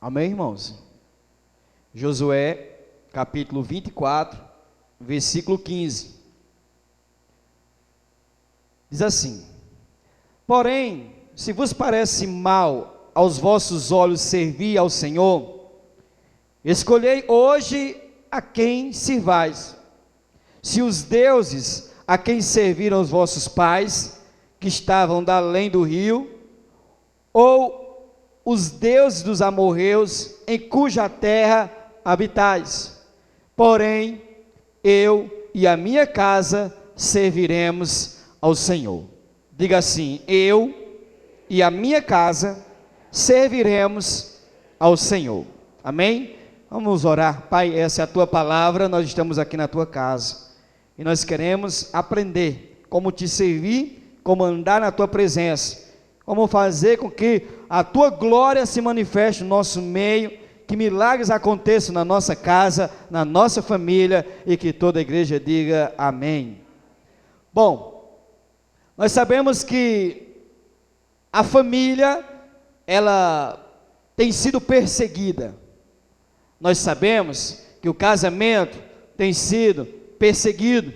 Amém, irmãos? Josué, capítulo 24, versículo 15. Diz assim: porém, se vos parece mal aos vossos olhos servir ao Senhor, escolhei hoje a quem sirvais. Se os deuses a quem serviram os vossos pais, que estavam da além do rio, ou os deuses dos amorreus, em cuja terra habitais. Porém, eu e a minha casa serviremos ao Senhor. Diga assim: eu e a minha casa serviremos ao Senhor. Amém? Vamos orar. Pai, essa é a tua palavra, nós estamos aqui na tua casa e nós queremos aprender como te servir, como andar na tua presença, como fazer com que a tua glória se manifeste no nosso meio, que milagres aconteçam na nossa casa, na nossa família, e que toda a igreja diga amém. Bom, nós sabemos que a família, ela tem sido perseguida. Nós sabemos que o casamento tem sido perseguido.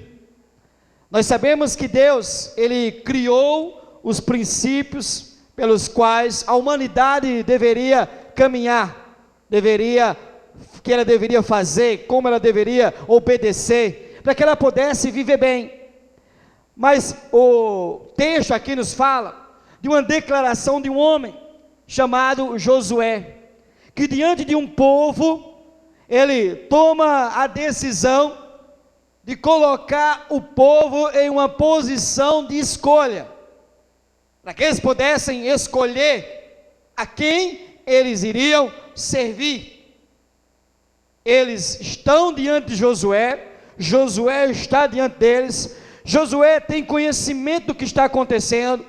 Nós sabemos que Deus, Ele criou os princípios pelos quais a humanidade deveria caminhar, que ela deveria fazer, como ela deveria obedecer, para que ela pudesse viver bem. Mas o texto aqui nos fala de uma declaração de um homem chamado Josué, que diante de um povo, ele toma a decisão de colocar o povo em uma posição de escolha, para que eles pudessem escolher a quem eles iriam servir. Eles estão diante de Josué, Josué está diante deles, Josué tem conhecimento do que está acontecendo,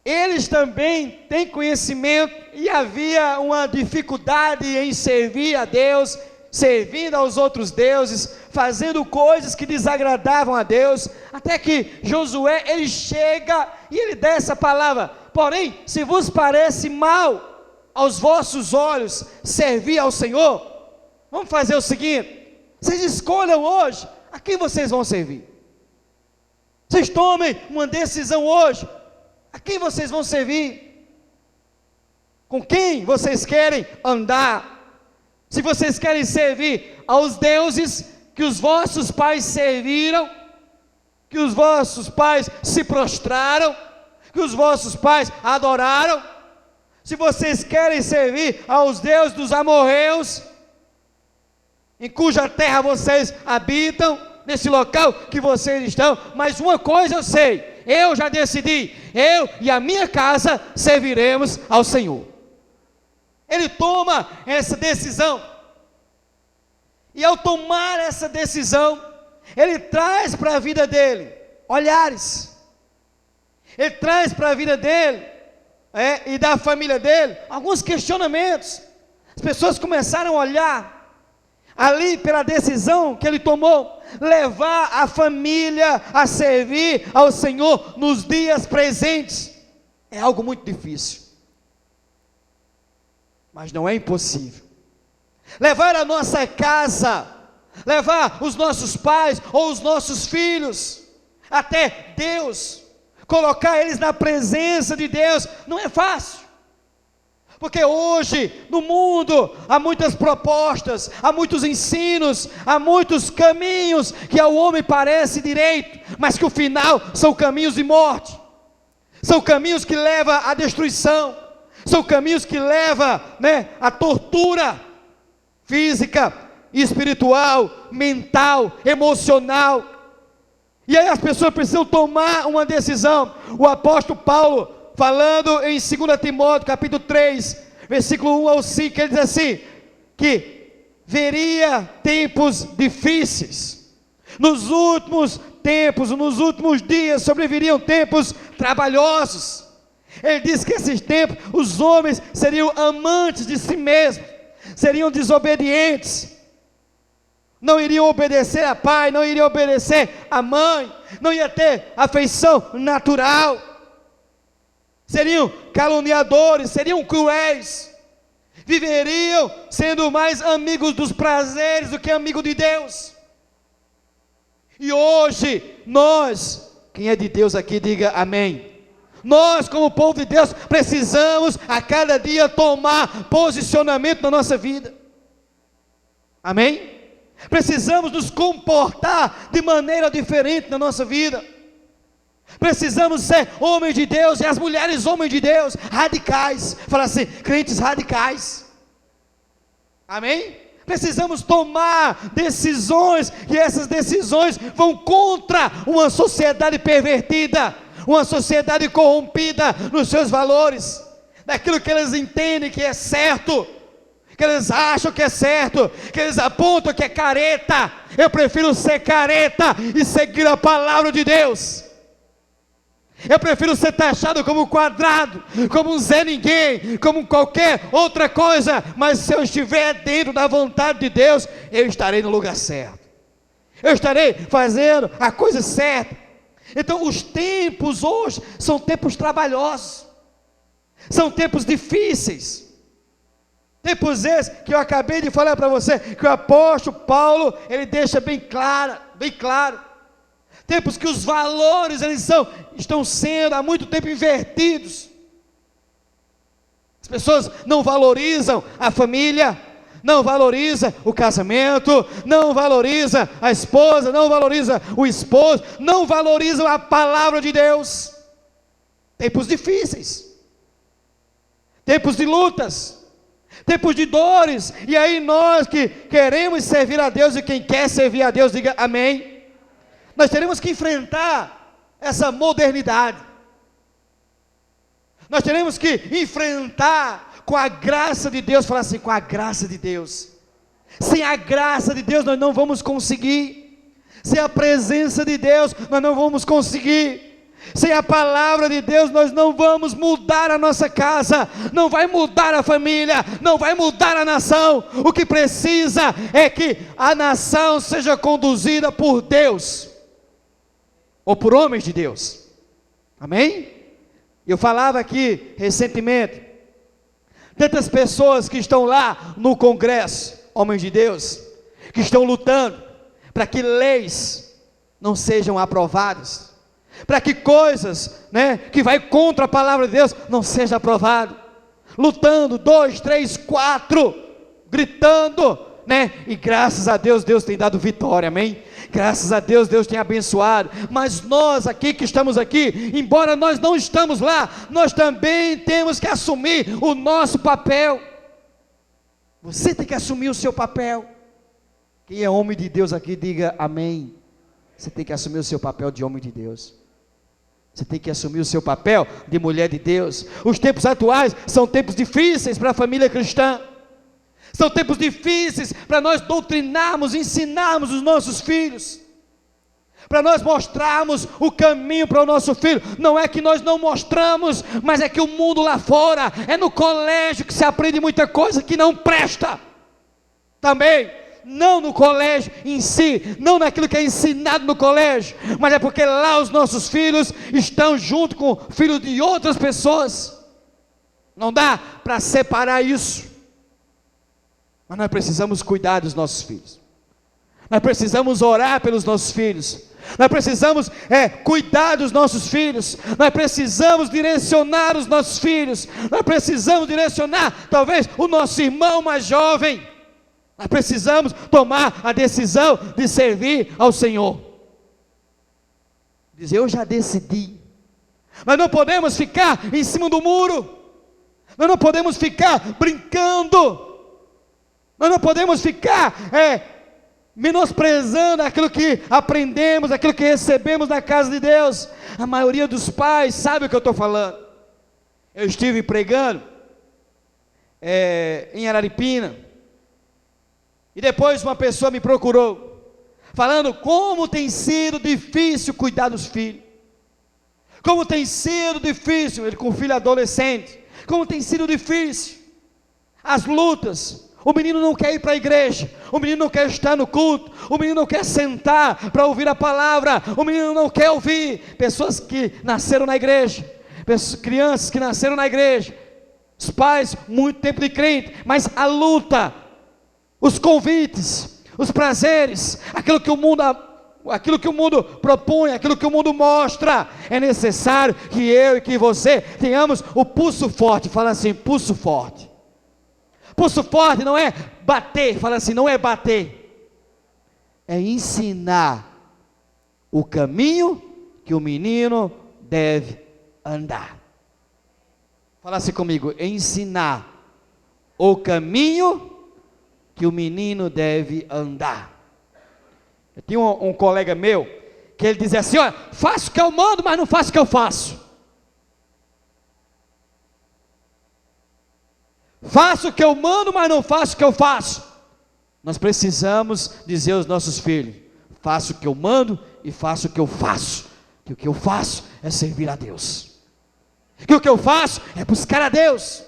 eles também têm conhecimento, e havia uma dificuldade em servir a Deus, servindo aos outros deuses, fazendo coisas que desagradavam a Deus, até que Josué, ele chega e ele dá essa palavra: porém, se vos parece mal aos vossos olhos servir ao Senhor, vamos fazer o seguinte, vocês escolham hoje a quem vocês vão servir. Vocês tomem uma decisão hoje, a quem vocês vão servir, com quem vocês querem andar. Se vocês querem servir aos deuses que os vossos pais serviram, que os vossos pais se prostraram, que os vossos pais adoraram, se vocês querem servir aos deuses dos amorreus, em cuja terra vocês habitam, nesse local que vocês estão, mas uma coisa eu sei, eu já decidi, eu e a minha casa serviremos ao Senhor. Ele toma essa decisão, e ao tomar essa decisão, ele traz para a vida dele olhares, ele traz para a vida dele e da família dele alguns questionamentos. As pessoas começaram a olhar ali pela decisão que ele tomou, levar a família a servir ao Senhor nos dias presentes. É algo muito difícil, mas não é impossível. Levar a nossa casa, levar os nossos pais ou os nossos filhos até Deus, colocar eles na presença de Deus, não é fácil, porque hoje no mundo há muitas propostas, há muitos ensinos, há muitos caminhos que ao homem parece direito, mas que o final são caminhos de morte, são caminhos que levam à destruição, são caminhos que levam à tortura física, espiritual, mental, emocional. E aí as pessoas precisam tomar uma decisão. O apóstolo Paulo, falando em 2 Timóteo capítulo 3, versículo 1 ao 5, ele diz assim, que veria tempos difíceis, nos últimos tempos, nos últimos dias sobreviriam tempos trabalhosos. Ele diz que esses tempos, os homens seriam amantes de si mesmos, seriam desobedientes, não iriam obedecer a pai, não iriam obedecer a mãe, não ia ter afeição natural, seriam caluniadores, seriam cruéis, viveriam sendo mais amigos dos prazeres do que amigos de Deus. E hoje, nós, quem é de Deus aqui, diga amém. Nós, como povo de Deus, precisamos a cada dia tomar posicionamento na nossa vida. Amém? Precisamos nos comportar de maneira diferente na nossa vida. Precisamos ser homens de Deus, e as mulheres homens de Deus, radicais. Fala assim, crentes radicais. Amém? Precisamos tomar decisões, e essas decisões vão contra uma sociedade pervertida, uma sociedade corrompida nos seus valores, daquilo que eles entendem que é certo, que eles acham que é certo, que eles apontam que é careta. Eu prefiro ser careta e seguir a palavra de Deus. Eu prefiro ser taxado como quadrado, como um Zé Ninguém, como qualquer outra coisa, mas se eu estiver dentro da vontade de Deus, eu estarei no lugar certo, eu estarei fazendo a coisa certa. Então os tempos hoje são tempos trabalhosos, são tempos difíceis, tempos esses que eu acabei de falar para você, que o apóstolo Paulo, ele deixa bem claro, tempos que os valores estão sendo há muito tempo invertidos. As pessoas não valorizam a família, não valorizam o casamento, não valorizam a esposa, não valorizam o esposo, não valorizam a palavra de Deus. Tempos difíceis, tempos de lutas, tempos de dores, e aí nós que queremos servir a Deus, e quem quer servir a Deus, diga amém. Nós teremos que enfrentar essa modernidade, nós teremos que enfrentar com a graça de Deus. Falar assim, com a graça de Deus. Sem a graça de Deus nós não vamos conseguir, sem a presença de Deus nós não vamos conseguir, sem a palavra de Deus nós não vamos mudar a nossa casa, não vai mudar a família, não vai mudar a nação. O que precisa é que a nação seja conduzida por Deus, ou por homens de Deus. Amém? Eu falava aqui recentemente, tantas pessoas que estão lá no Congresso, homens de Deus, que estão lutando para que leis não sejam aprovadas, para que coisas, que vai contra a palavra de Deus não seja aprovado, lutando, 2, 3, 4, gritando, e graças a Deus, Deus tem dado vitória, amém? Graças a Deus, Deus tem abençoado. Mas nós aqui que estamos aqui, embora nós não estamos lá, nós também temos que assumir o nosso papel. Você tem que assumir o seu papel. Quem é homem de Deus aqui, diga amém. Você tem que assumir o seu papel de homem de Deus, você tem que assumir o seu papel de mulher de Deus. Os tempos atuais são tempos difíceis para a família cristã, são tempos difíceis para nós doutrinarmos, ensinarmos os nossos filhos, para nós mostrarmos o caminho para o nosso filho. Não é que nós não mostramos, mas é que o mundo lá fora, é no colégio que se aprende muita coisa que não presta, também, não no colégio em si, não naquilo que é ensinado no colégio, mas é porque lá os nossos filhos estão junto com filhos de outras pessoas, não dá para separar isso. Mas nós precisamos cuidar dos nossos filhos, nós precisamos orar pelos nossos filhos, nós precisamos cuidar dos nossos filhos, nós precisamos direcionar os nossos filhos, nós precisamos direcionar talvez o nosso irmão mais jovem, nós precisamos tomar a decisão de servir ao Senhor, dizer eu já decidi. Nós não podemos ficar em cima do muro, nós não podemos ficar brincando, nós não podemos ficar menosprezando aquilo que aprendemos, aquilo que recebemos na casa de Deus. A maioria dos pais sabe o que eu estou falando. Eu estive pregando em Araripina, e depois uma pessoa me procurou, falando como tem sido difícil cuidar dos filhos, como tem sido difícil, ele com um filho adolescente, como tem sido difícil, as lutas. O menino não quer ir para a igreja, o menino não quer estar no culto, o menino não quer sentar para ouvir a palavra, o menino não quer ouvir. Pessoas que nasceram na igreja, crianças que nasceram na igreja, os pais, muito tempo de crente, mas a luta, os convites, os prazeres, aquilo que o mundo propõe, aquilo que o mundo mostra, é necessário que eu e que você tenhamos o pulso forte. Fala assim, pulso forte. Pulso forte não é bater, fala assim, não é bater, é ensinar o caminho que o menino deve andar. Fala assim comigo, ensinar o caminho que o menino deve andar. Eu tinha um colega meu, que ele dizia assim, olha, faço o que eu mando, mas não faço o que eu faço. Faço o que eu mando, mas não faço o que eu faço. Nós precisamos dizer aos nossos filhos, faço o que eu mando e faço o que eu faço. Que o que eu faço é servir a Deus. Que o que eu faço é buscar a Deus.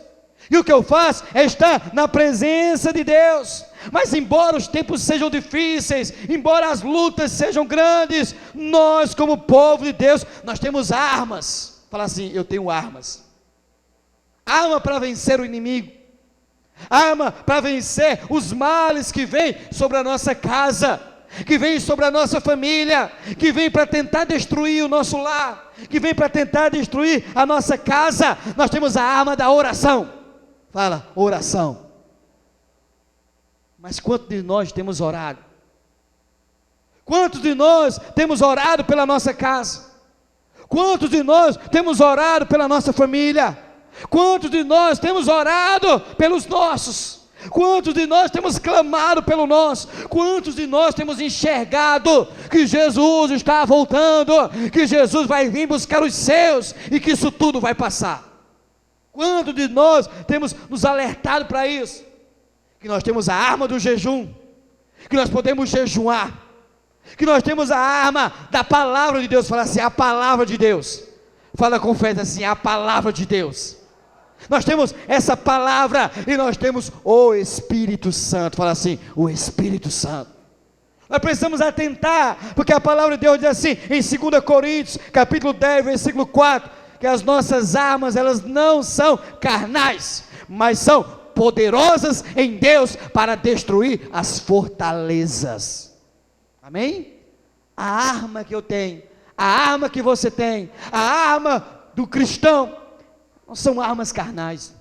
E o que eu faço é estar na presença de Deus. Mas embora os tempos sejam difíceis, embora as lutas sejam grandes, nós como povo de Deus, nós temos armas. Fala assim, eu tenho armas. Arma para vencer o inimigo. Arma para vencer os males que vêm sobre a nossa casa, que vêm sobre a nossa família, que vêm para tentar destruir o nosso lar, que vêm para tentar destruir a nossa casa. Nós temos a arma da oração. Fala, oração. Mas quantos de nós temos orado? Quantos de nós temos orado pela nossa casa? Quantos de nós temos orado pela nossa família? Quantos de nós temos orado pelos nossos? Quantos de nós temos clamado pelo nosso? Quantos de nós temos enxergado que Jesus está voltando, que Jesus vai vir buscar os seus e que isso tudo vai passar? Quantos de nós temos nos alertado para isso? Que nós temos a arma do jejum, que nós podemos jejuar, que nós temos a arma da palavra de Deus. Fala assim, a palavra de Deus. Fala com fé assim, a palavra de Deus. Nós temos essa palavra e nós temos o Espírito Santo. Fala assim, o Espírito Santo. Nós precisamos atentar, porque a palavra de Deus diz assim, em 2 Coríntios, capítulo 10, versículo 4, que as nossas armas, elas não são carnais, mas são poderosas em Deus para destruir as fortalezas. Amém? A arma que eu tenho, a arma que você tem, a arma do cristão, não são armas carnais,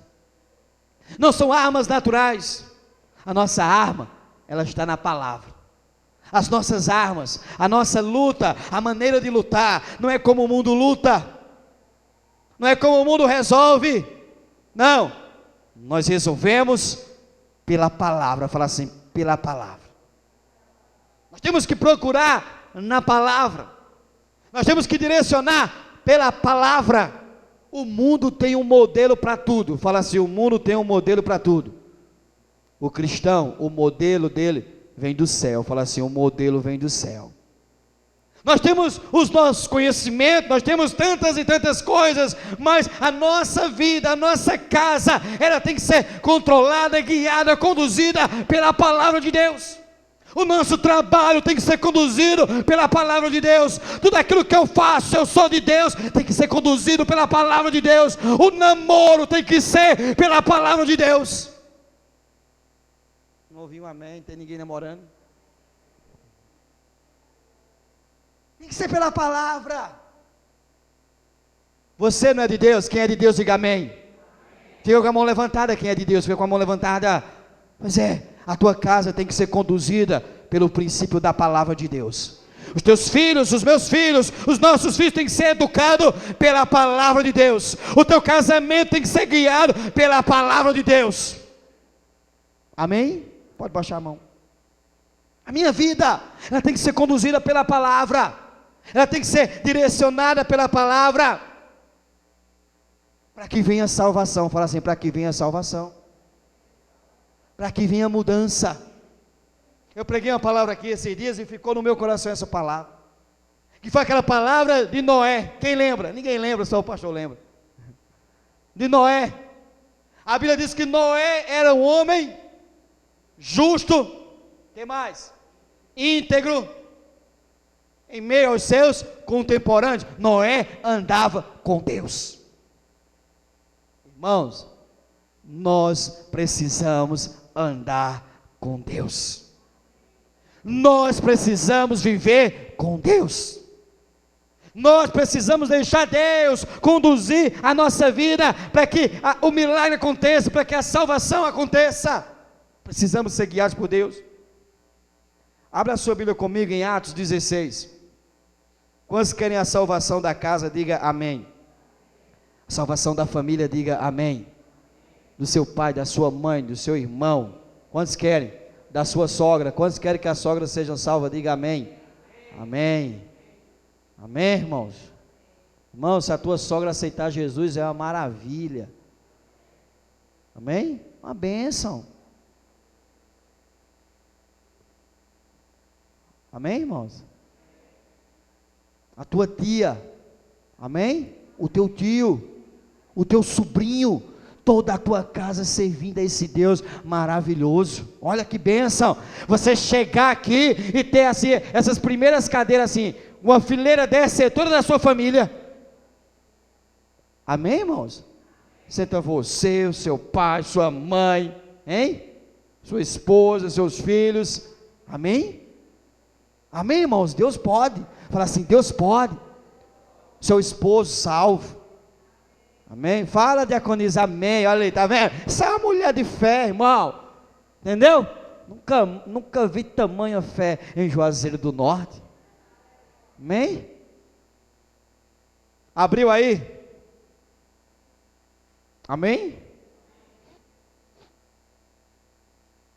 não são armas naturais. A nossa arma, ela está na palavra. As nossas armas, a nossa luta, a maneira de lutar, não é como o mundo luta, não é como o mundo resolve, não, nós resolvemos pela palavra. Fala assim, pela palavra. Nós temos que procurar na palavra, nós temos que direcionar pela palavra. O mundo tem um modelo para tudo. Fala assim, o mundo tem um modelo para tudo. O cristão, o modelo dele vem do céu. Fala assim, o modelo vem do céu. Nós temos os nossos conhecimentos, nós temos tantas e tantas coisas, mas a nossa vida, a nossa casa, ela tem que ser controlada, guiada, conduzida pela palavra de Deus. O nosso trabalho tem que ser conduzido pela palavra de Deus. Tudo aquilo que eu faço, eu sou de Deus, tem que ser conduzido pela palavra de Deus. O namoro tem que ser pela palavra de Deus. Não ouvi um amém, não tem ninguém namorando. Tem que ser pela palavra. Você não é de Deus? Quem é de Deus, diga amém. Fica com a mão levantada, quem é de Deus, fica com a mão levantada. Pois é, a tua casa tem que ser conduzida pelo princípio da palavra de Deus. Os teus filhos, os meus filhos, os nossos filhos têm que ser educados pela palavra de Deus. O teu casamento tem que ser guiado pela palavra de Deus. Amém? Pode baixar a mão. A minha vida, ela tem que ser conduzida pela palavra. Ela tem que ser direcionada pela palavra. Para que venha a salvação. Fala assim, para que venha a salvação. Para que venha a mudança. Eu preguei uma palavra aqui esses dias e ficou no meu coração essa palavra. Que foi aquela palavra de Noé. Quem lembra? Ninguém lembra, só o pastor lembra. De Noé. A Bíblia diz que Noé era um homem justo. Que mais? Íntegro. Em meio aos seus contemporâneos, Noé andava com Deus. Irmãos, Nós precisamos andar com Deus. Nós precisamos viver com Deus. Nós precisamos deixar Deus conduzir a nossa vida para que o milagre aconteça, para que a salvação aconteça. Precisamos ser guiados por Deus. Abra a sua Bíblia comigo em Atos 16. Quantos querem a salvação da casa, diga amém. A salvação da família, diga amém. Do seu pai, da sua mãe, do seu irmão. Quantos querem? Da sua sogra. Quantos querem que a sogra seja salva, diga amém. Amém. Amém, irmãos? Irmãos, se a tua sogra aceitar Jesus, é uma maravilha. Amém? Uma bênção. Amém, irmãos? A tua tia, amém? O teu tio, o teu sobrinho, toda a tua casa servindo a esse Deus maravilhoso. Olha que bênção, você chegar aqui e ter assim, essas primeiras cadeiras assim, uma fileira dessa, ser toda da sua família. Amém, irmãos? Senta você, o seu pai, sua mãe, hein? Sua esposa, seus filhos, amém? Amém, irmãos? Deus pode. Fala assim, Deus pode. Seu esposo salvo. Amém? Fala, diaconisa, amém. Olha aí, tá vendo? Essa é uma mulher de fé, irmão. Entendeu? Nunca vi tamanha fé em Juazeiro do Norte. Amém? Abriu aí? Amém?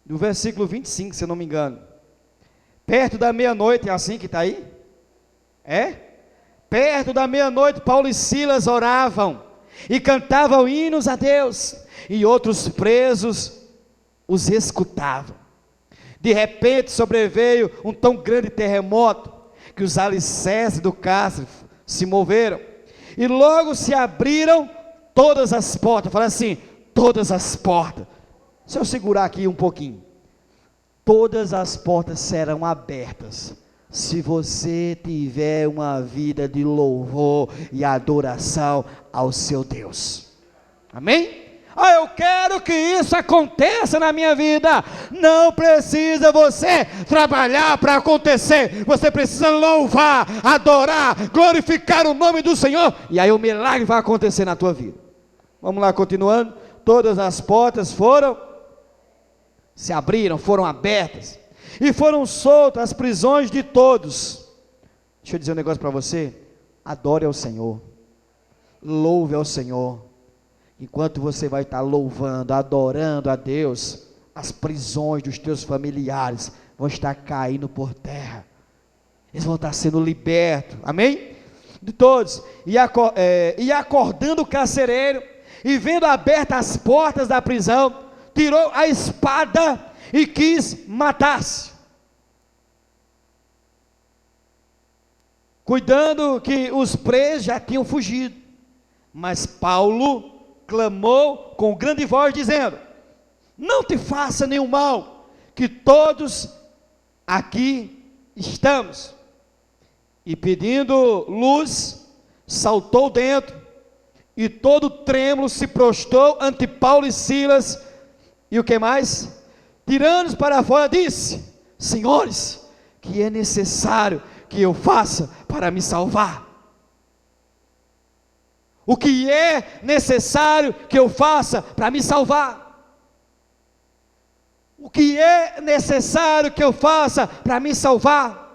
No versículo 25, se eu não me engano. Perto da meia-noite, é assim que está aí? É? Perto da meia-noite, Paulo e Silas oravam e cantavam hinos a Deus, e outros presos os escutavam. De repente sobreveio um tão grande terremoto, que os alicerces do cárcere se moveram, e logo se abriram todas as portas. Fala assim, todas as portas. Se eu segurar aqui um pouquinho, todas as portas serão abertas, se você tiver uma vida de louvor e adoração ao seu Deus. Amém? Eu quero que isso aconteça na minha vida. Não precisa você trabalhar para acontecer, você precisa louvar, adorar, glorificar o nome do Senhor, e aí o milagre vai acontecer na tua vida. Vamos lá, continuando. Todas as portas se abriram, foram abertas, e foram soltas as prisões de todos. Deixa eu dizer um negócio para você. Adore ao Senhor, louve ao Senhor. Enquanto você vai estar louvando, adorando a Deus, as prisões dos teus familiares vão estar caindo por terra, eles vão estar sendo libertos, amém? De todos. E acordando o carcereiro, e vendo abertas as portas da prisão, tirou a espada e quis matar-se, cuidando que os presos já tinham fugido. Mas Paulo clamou com grande voz, dizendo: não te faça nenhum mal, que todos aqui estamos. E pedindo luz, saltou dentro, e todo trêmulo se prostrou ante Paulo e Silas. E o que mais? Tirando-os para fora, disse: senhores, que é necessário que eu faça para me salvar? O que é necessário que eu faça para me salvar? O que é necessário que eu faça para me salvar?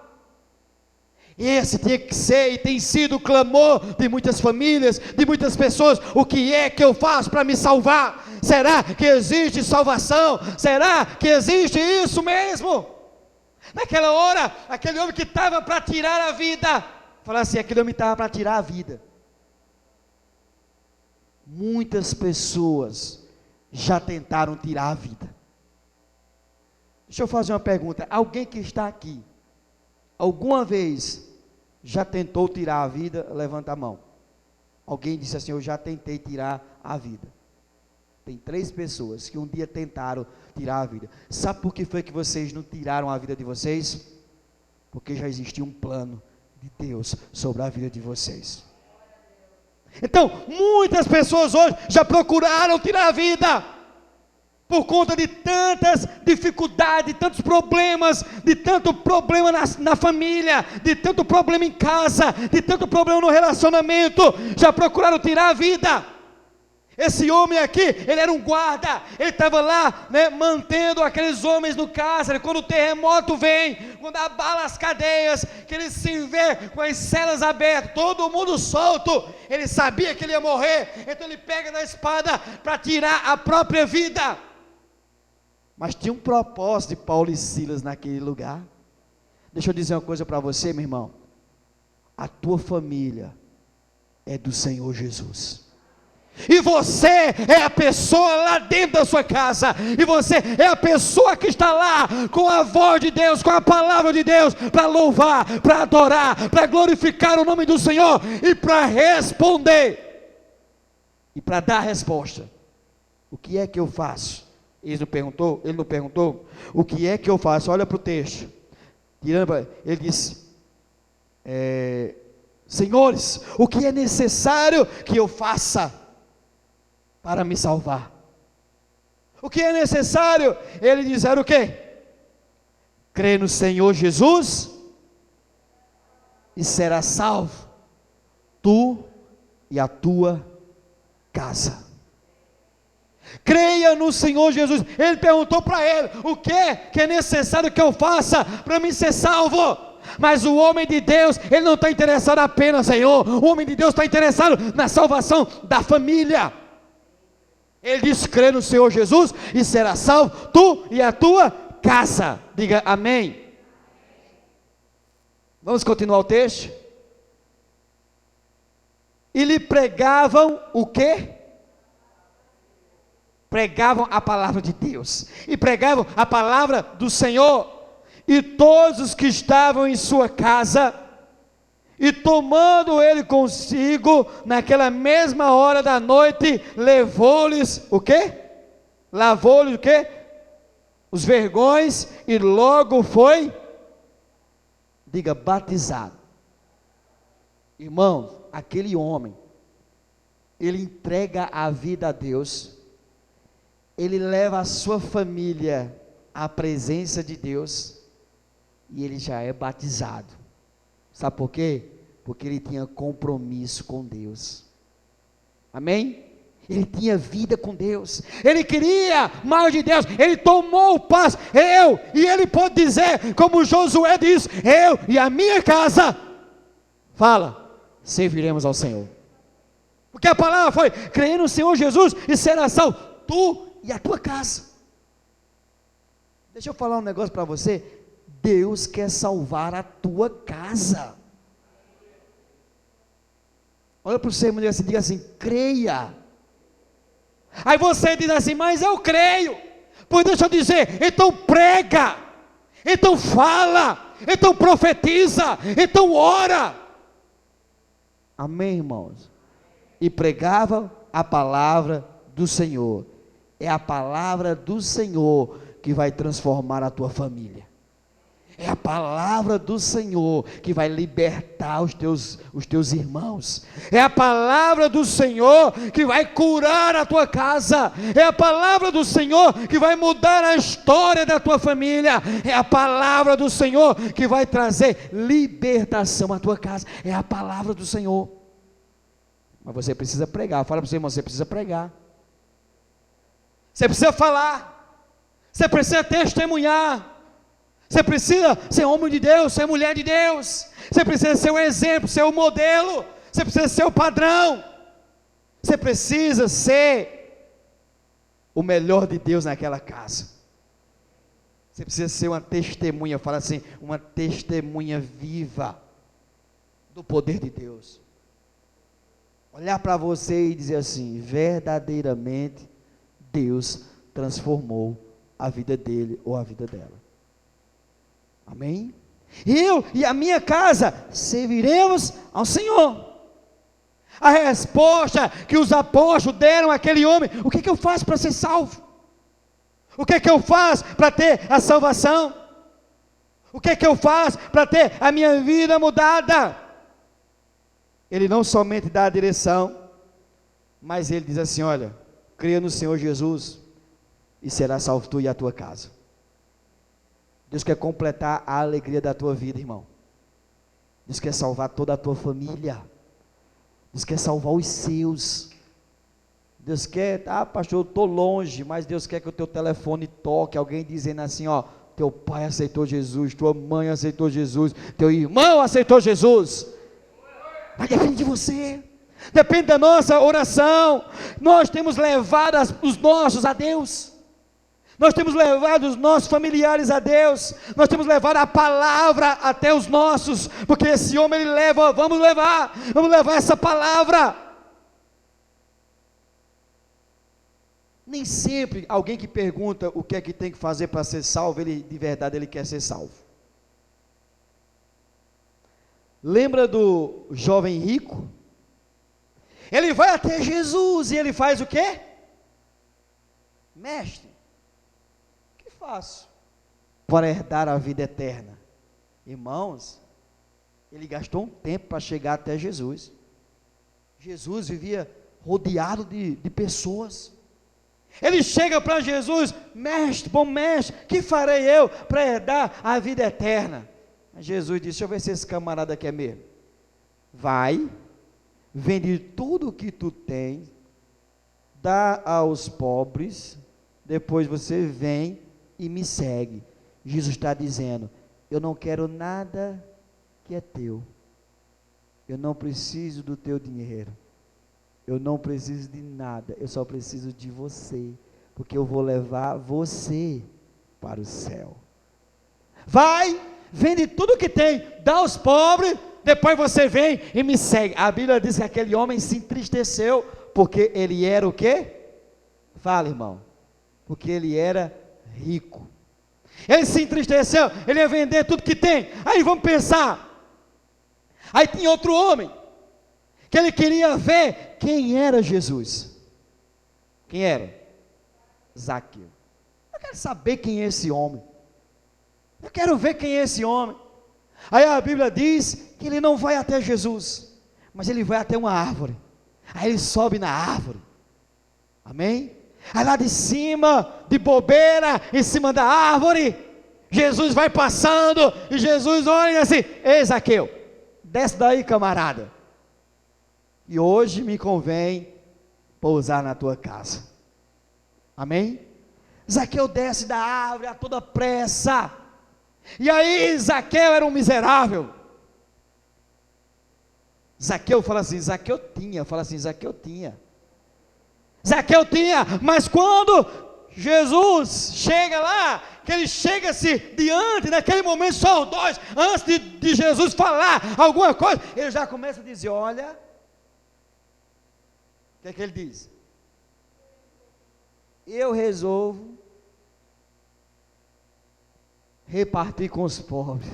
Esse tinha que ser e tem sido o clamor de muitas famílias, de muitas pessoas. O que é que eu faço para me salvar? Será que existe salvação? Será que existe isso mesmo? Naquela hora, aquele homem que estava para tirar a vida, falar assim, aquele homem estava para tirar a vida. Muitas pessoas já tentaram tirar a vida. Deixa eu fazer uma pergunta. Alguém que está aqui, alguma vez já tentou tirar a vida? Levanta a mão. Alguém disse assim, eu já tentei tirar a vida. Tem 3 pessoas que um dia tentaram tirar a vida. Sabe por que foi que vocês não tiraram a vida de vocês? Porque já existia um plano de Deus sobre a vida de vocês. Então, muitas pessoas hoje já procuraram tirar a vida, por conta de tantas dificuldades, de tantos problemas, de tanto problema na família, de tanto problema em casa, de tanto problema no relacionamento, já procuraram tirar a vida. Esse homem aqui, ele era um guarda, ele estava lá, mantendo aqueles homens no cárcere. Quando o terremoto vem, quando abala as cadeias, que ele se vê com as celas abertas, todo mundo solto, ele sabia que ele ia morrer, então ele pega na espada para tirar a própria vida. Mas tinha um propósito de Paulo e Silas naquele lugar. Deixa eu dizer uma coisa para você, meu irmão, a tua família é do Senhor Jesus. E você é a pessoa lá dentro da sua casa, e você é a pessoa que está lá com a voz de Deus, com a palavra de Deus, para louvar, para adorar, para glorificar o nome do Senhor, e para responder, e para dar a resposta. O que é que eu faço? Ele não perguntou, o que é que eu faço? Olha para o texto, ele disse, senhores, o que é necessário que eu faça para me salvar? O que é necessário? Ele dizer o quê? Crê no Senhor Jesus e será salvo, tu e a tua casa. Creia no Senhor Jesus. Ele perguntou para ele, o que é necessário que eu faça para me ser salvo? Mas o homem de Deus, ele não está interessado apenas, Senhor, o homem de Deus está interessado na salvação da família. Ele diz, crê no Senhor Jesus e será salvo, tu e a tua casa. Diga amém. Vamos continuar o texto. E lhe pregavam o quê? Pregavam a palavra de Deus, e pregavam a palavra do Senhor, e todos os que estavam em sua casa, e tomando ele consigo, naquela mesma hora da noite, levou-lhes o quê? Lavou-lhes o quê? Os vergões, e logo foi, diga, batizado. Irmãos, aquele homem, ele entrega a vida a Deus, ele leva a sua família à presença de Deus, e ele já é batizado. Sabe por quê? Porque ele tinha compromisso com Deus. Amém? Ele tinha vida com Deus, ele queria mais de Deus, ele tomou o passo, e ele pode dizer, como Josué diz, eu e a minha casa, fala, serviremos ao Senhor. Porque a palavra foi, creia no Senhor Jesus e será salvo, tu e a tua casa. Deixa eu falar um negócio para você, Deus quer salvar a tua casa. Olha para o seu irmão e diga assim, creia. Aí você diz assim, mas eu creio. Pois deixa eu dizer, então prega, então fala, então profetiza, então ora. Amém, irmãos? E pregava a palavra do Senhor. É a palavra do Senhor que vai transformar a tua família. É a palavra do Senhor que vai libertar os teus irmãos. É a palavra do Senhor que vai curar a tua casa. É a palavra do Senhor que vai mudar a história da tua família. É a palavra do Senhor que vai trazer libertação à tua casa. É a palavra do Senhor. Mas você precisa pregar. Fala para o seu irmão, você precisa pregar. Você precisa falar. Você precisa testemunhar. Você precisa ser homem de Deus, ser mulher de Deus. Você precisa ser o exemplo, ser o modelo. Você precisa ser o padrão. Você precisa ser o melhor de Deus naquela casa. Você precisa ser uma testemunha, fala assim, uma testemunha viva do poder de Deus. Olhar para você e dizer assim, verdadeiramente Deus transformou a vida dele ou a vida dela. Amém? Eu e a minha casa serviremos ao Senhor. A resposta que os apóstolos deram àquele homem, o que eu faço para ser salvo? O que eu faço para ter a salvação? O que eu faço para ter a minha vida mudada? Ele não somente dá a direção, mas ele diz assim, olha, creia no Senhor Jesus e será salvo tu e a tua casa. Deus quer completar a alegria da tua vida, irmão. Deus quer salvar toda a tua família. Deus quer salvar os seus. Deus quer, pastor, eu estou longe, mas Deus quer que o teu telefone toque, alguém dizendo assim, ó, teu pai aceitou Jesus, tua mãe aceitou Jesus, teu irmão aceitou Jesus. Mas depende de você, depende da nossa oração. Nós temos levado os nossos a Deus, nós temos levado os nossos familiares a Deus, nós temos levado a palavra até os nossos, porque esse homem ele leva, vamos levar essa palavra. Nem sempre alguém que pergunta o que é que tem que fazer para ser salvo, ele de verdade ele quer ser salvo. Lembra do jovem rico? Ele vai até Jesus e ele faz o quê? Mestre, o que faço para herdar a vida eterna? Irmãos, ele gastou um tempo para chegar até Jesus. Jesus vivia rodeado de pessoas. Ele chega para Jesus, mestre, bom mestre, que farei eu para herdar a vida eterna? Jesus disse, deixa eu ver se esse camarada quer mesmo. Vai, vende tudo o que tu tens, dá aos pobres, depois você vem e me segue. Jesus está dizendo, eu não quero nada que é teu, eu não preciso do teu dinheiro, eu não preciso de nada, eu só preciso de você, porque eu vou levar você para o céu. Vai, vende tudo que tem, dá aos pobres, depois você vem e me segue. A Bíblia diz que aquele homem se entristeceu, porque ele era o quê? Fala, irmão. Porque ele era rico. Ele se entristeceu, ele ia vender tudo que tem. Aí vamos pensar. Aí tinha outro homem, que ele queria ver quem era Jesus. Quem era? Zaqueu. Eu quero saber quem é esse homem. Eu quero ver quem é esse homem. Aí a Bíblia diz que ele não vai até Jesus, mas ele vai até uma árvore. Aí ele sobe na árvore. Amém? Aí lá de cima, de bobeira, em cima da árvore, Jesus vai passando, e Jesus olha assim, ei Zaqueu, desce daí camarada, e hoje me convém pousar na tua casa. Amém? Zaqueu desce da árvore a toda pressa, e aí Zaqueu era um miserável. Zaqueu fala assim, Zaqueu tinha, mas quando Jesus chega lá, que ele chega-se diante, naquele momento só os dois, antes de Jesus falar alguma coisa, ele já começa a dizer, olha, o que é que ele diz? Eu resolvo repartir com os pobres.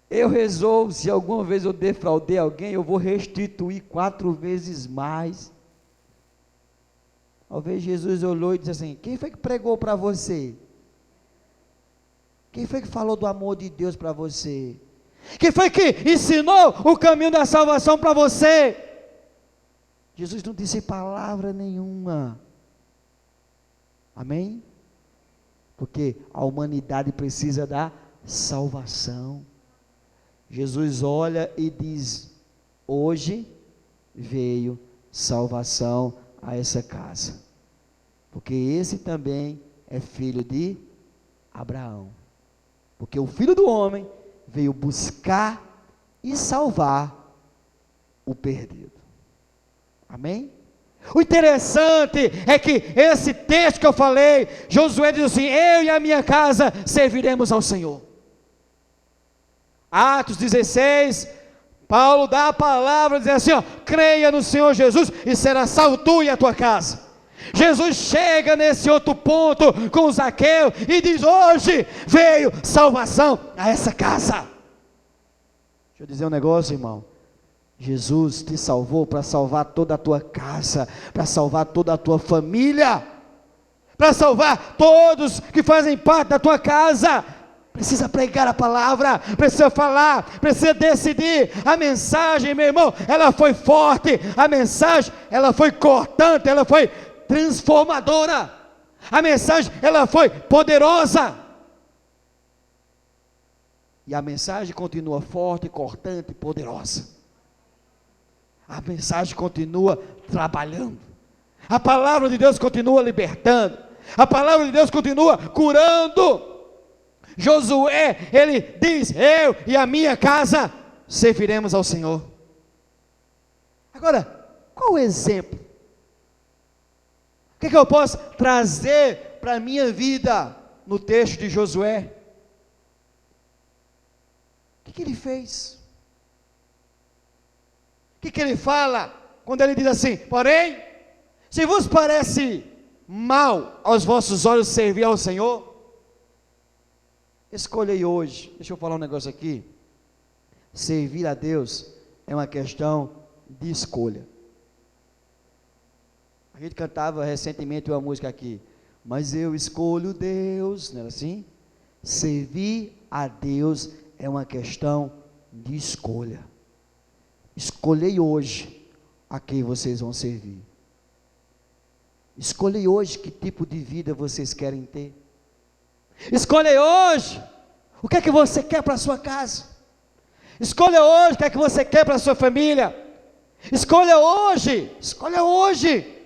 Eu resolvo, se alguma vez eu defraudei alguém, eu vou restituir 4 vezes mais. Talvez Jesus olhou e disse assim, quem foi que pregou para você? Quem foi que falou do amor de Deus para você? Quem foi que ensinou o caminho da salvação para você? Jesus não disse palavra nenhuma. Amém? Porque a humanidade precisa da salvação. Jesus olha e diz, hoje veio salvação a essa casa, porque esse também é filho de Abraão, porque o Filho do Homem veio buscar e salvar o perdido. Amém? O interessante é que esse texto que eu falei, Josué diz assim, eu e a minha casa serviremos ao Senhor. Atos 16, Paulo dá a palavra, diz assim, ó, creia no Senhor Jesus e será salvo tu e a tua casa. Jesus chega nesse outro ponto com Zaqueu e diz, hoje veio salvação a essa casa. Deixa eu dizer um negócio, irmão. Jesus te salvou para salvar toda a tua casa, para salvar toda a tua família, para salvar todos que fazem parte da tua casa. Precisa pregar a palavra, precisa falar, precisa decidir. A mensagem, meu irmão, ela foi forte, a mensagem, ela foi cortante, ela foi transformadora. A mensagem, ela foi poderosa. E a mensagem continua forte, cortante e poderosa. A mensagem continua trabalhando. A palavra de Deus continua libertando. A palavra de Deus continua curando. Josué, ele diz: eu e a minha casa serviremos ao Senhor. Agora, qual o exemplo? O que eu posso trazer para a minha vida no texto de Josué? O que ele fez? O que ele fala quando ele diz assim: porém, se vos parece mal aos vossos olhos servir ao Senhor, escolhei hoje. Deixa eu falar um negócio aqui. Servir a Deus é uma questão de escolha. A gente cantava recentemente uma música aqui: mas eu escolho Deus, não era assim? Servir a Deus é uma questão de escolha. Escolhei hoje a quem vocês vão servir. Escolhei hoje que tipo de vida vocês querem ter. Escolha hoje o que é que você quer para a sua casa. Escolha hoje o que é que você quer para a sua família. Escolha hoje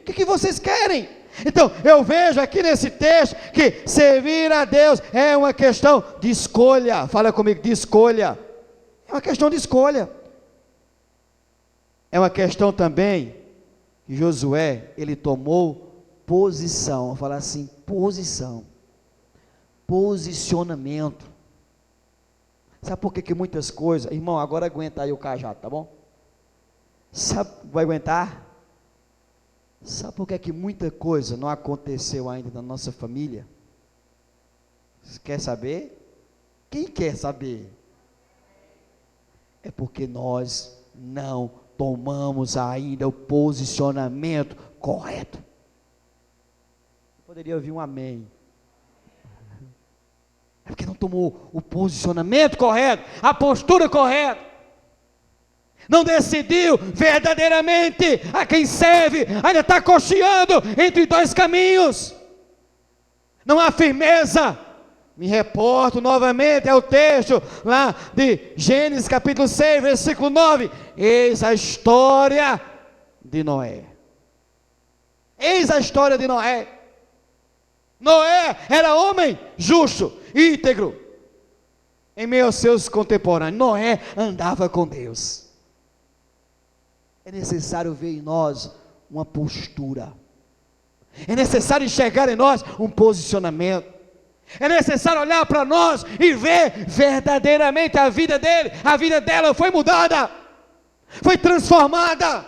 o que que vocês querem. Então, eu vejo aqui nesse texto que servir a Deus é uma questão de escolha. Fala comigo, de escolha. É uma questão de escolha. É uma questão também que Josué, ele tomou posição. Vou falar assim, posição. Posicionamento. Sabe por que muitas coisas... Irmão, agora aguenta aí o cajado, tá bom? Sabe, vai aguentar? Sabe por que muita coisa não aconteceu ainda na nossa família? Você quer saber? Quem quer saber? É porque nós não tomamos ainda o posicionamento correto. Poderia ouvir um amém. É porque não tomou o posicionamento correto, a postura correta. Não decidiu verdadeiramente a quem serve, ainda está cocheando entre dois caminhos. Não há firmeza. Me reporto novamente ao texto lá de Gênesis capítulo 6, versículo 9. Eis a história de Noé. Eis a história de Noé. Noé era homem justo, íntegro, em meio aos seus contemporâneos. Noé andava com Deus. É necessário ver em nós uma postura. É necessário enxergar em nós um posicionamento. É necessário olhar para nós e ver verdadeiramente a vida dele, a vida dela foi mudada, foi transformada,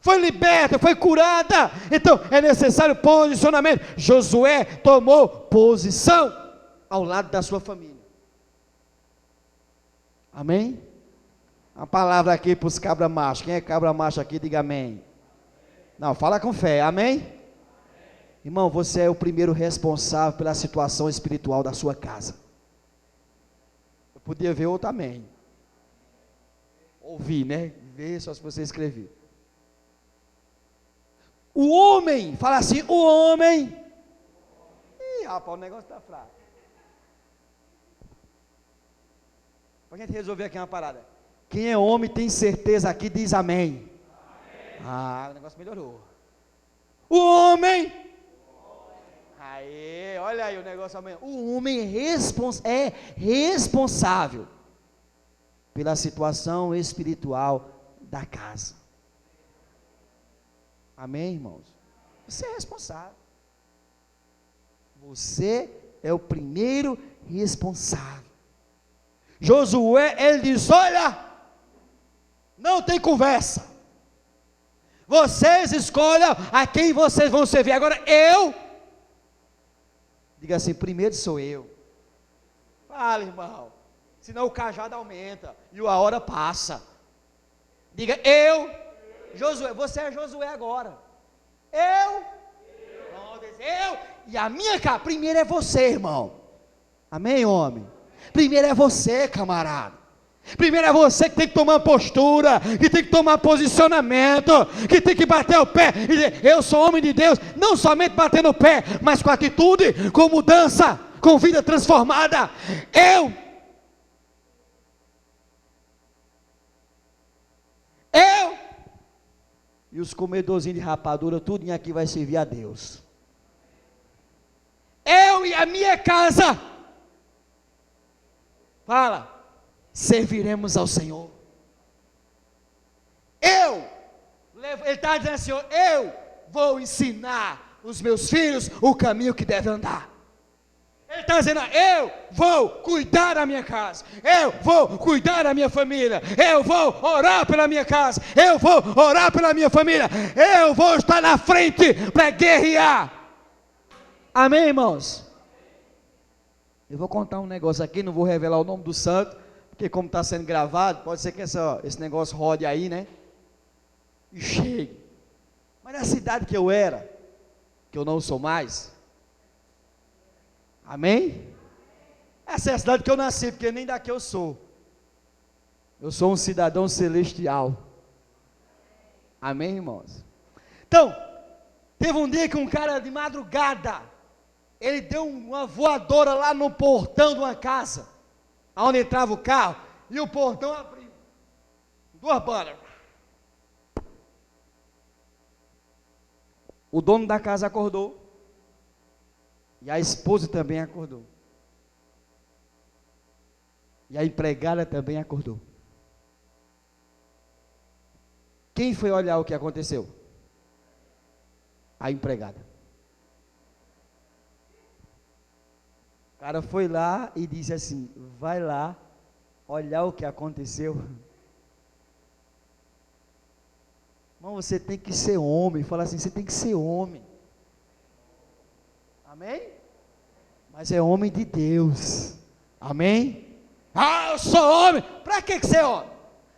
foi liberta, foi curada. Então é necessário posicionamento. Josué tomou posição ao lado da sua família. Amém? Uma palavra aqui para os cabra macho. Quem é cabra macho aqui, diga amém. Não, fala com fé, amém? Irmão, você é o primeiro responsável pela situação espiritual da sua casa. Eu podia ver outro amém. Ouvir, né? Ver só se você escrever. O homem, fala assim, o homem. Ih, rapaz, o negócio está fraco. Para a gente resolver aqui uma parada. Quem é homem tem certeza aqui, diz amém. Ah, o negócio melhorou. O homem. Aí, olha aí o negócio amanhã. O homem é responsável pela situação espiritual da casa. Amém, irmãos? Você é responsável. Você é o primeiro responsável. Josué, ele diz: olha, não tem conversa. Vocês escolham a quem vocês vão servir. Agora diga assim, primeiro sou eu. Fala, irmão. Senão o cajado aumenta e a hora passa. Diga, Josué, você é Josué agora. Eu. E a minha casa, primeiro é você, irmão. Amém, homem? Primeiro é você, camarada. Primeiro é você que tem que tomar postura, que tem que tomar posicionamento, que tem que bater o pé e dizer, eu sou homem de Deus, não somente bater no pé, mas com atitude, com mudança, com vida transformada. Eu, e os comedorzinhos de rapadura, tudo aqui vai servir a Deus. Eu e a minha casa, fala, serviremos ao Senhor. Ele está dizendo assim, eu vou ensinar os meus filhos o caminho que devem andar. Ele está dizendo, eu vou cuidar da minha casa, eu vou cuidar da minha família, eu vou orar pela minha casa, eu vou orar pela minha família, eu vou estar na frente para guerrear. Amém, irmãos? Eu vou contar um negócio aqui, não vou revelar o nome do santo, porque como está sendo gravado, pode ser que esse negócio rode aí, né? E chegue. Mas na cidade que eu era, que eu não sou mais, amém? Essa é a cidade que eu nasci, porque nem daqui eu sou. Eu sou um cidadão celestial. Amém, irmãos? Então, teve um dia que um cara de madrugada, ele deu uma voadora lá no portão de uma casa, onde entrava o carro, e o portão abriu. Duas bandas. O dono da casa acordou. E a esposa também acordou. E a empregada também acordou. Quem foi olhar o que aconteceu? A empregada. O cara foi lá e disse assim, vai lá olhar o que aconteceu. Irmão, você tem que ser homem. Fala assim, você tem que ser homem. Amém? Mas é homem de Deus. Amém? Ah, eu sou homem. Para que ser homem?